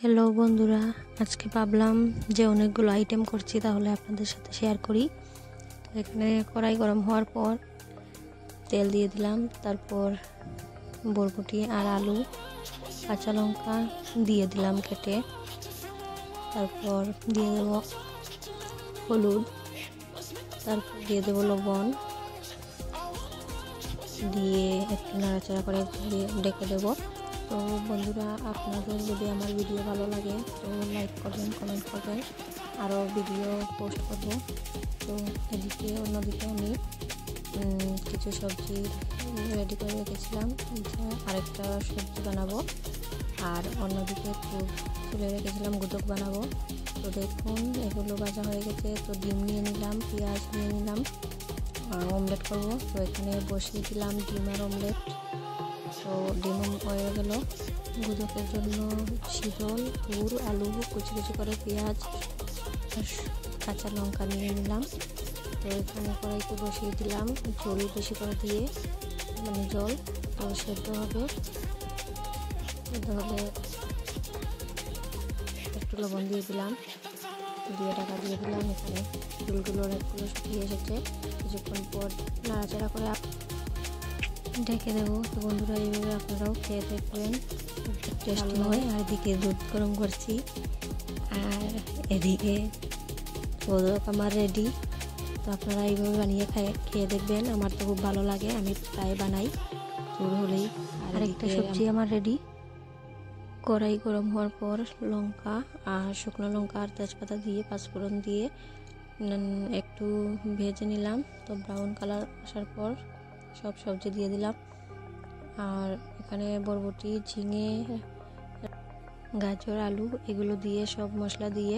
Hello বন্ধুরা, আজকে ভাবলাম যে অনেকগুলো আইটেম করছি, তাহলে আপনাদের সাথে শেয়ার করি। তো এখানে কড়াই গরম হওয়ার পর তেল দিয়ে দিলাম, তারপর বরবটি আর আলু, কাঁচা লঙ্কা দিয়ে দিলাম কেটে, তারপর দিয়ে দেব হলুদ, তারপর দিয়ে দেব লবণ, দিয়ে একটু নাড়াচাড়া করে ডেকে দেব। তো বন্ধুরা, আপনাদের যদি আমার ভিডিও ভালো লাগে তো লাইক করবেন, কমেন্ট করবেন, আরও ভিডিও পোস্ট করব। তো অন্যদিকে আমি কিছু সবজি রেডি করে রেখেছিলাম, আরেকটা সবজি বানাবো, আর অন্যদিকে তুলে রেখেছিলাম গুদক বানাবো। তো দেখুন, এগুলো ভাজা হয়ে গেছে। তো ডিম নিয়ে নিলাম, পেঁয়াজ নিয়ে নিলাম, অমলেট করব। তো এখানে বসিয়ে দিলাম ডিম আর অমলেট। তো ডিম হয়ে গেল। গুদকের জন্য শীতল গুড়, আলু কুচি কুচি করে, পেঁয়াজ, কাঁচা লঙ্কা নিয়ে নিলাম। তো এখানে কড়াইতে বসিয়ে দিলাম, জল বেশি করে দিয়ে, জল তো সেদ্ধ হবে। একটু লবণ দিয়ে দিলাম, দিয়ে ঢাকা দিয়ে দিলাম। এখানে চুলগুলো অনেকগুলো শুকিয়ে এসেছে। কিছুক্ষণ পর নাড়াচাড়া করে ঢেকে দেবো। তো বন্ধুরা, এইভাবে আপনারাও খেয়ে দেখবেন, টেস্টি হয়। আর এদিকে দুধ গরম করছি, আর এদিকে মোদক আমার রেডি। তো আপনারা এইভাবে বানিয়ে খেয়ে দেখবেন, আমার তো খুব ভালো লাগে, আমি প্রায় বানাই চুর হলেই। আর একটা সবজি আমার রেডি। কড়াই গরম হওয়ার পর লঙ্কা আর শুকনো লঙ্কা আর তেজপাতা দিয়ে পাঁচফোড়ন দিয়ে একটু ভেজে নিলাম। তো ব্রাউন কালার আসার পর সব সবজি দিয়ে দিলাম। আর এখানে বরবটি, ঝিঙে, গাজর, আলু এগুলো দিয়ে সব মশলা দিয়ে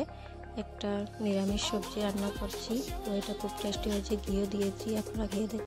একটা নিরামিষ সবজি রান্না করছি। তো এটা খুব টেস্টি হয়েছে, ঘিও দিয়েছি, আপনারা খেয়ে দেখুন।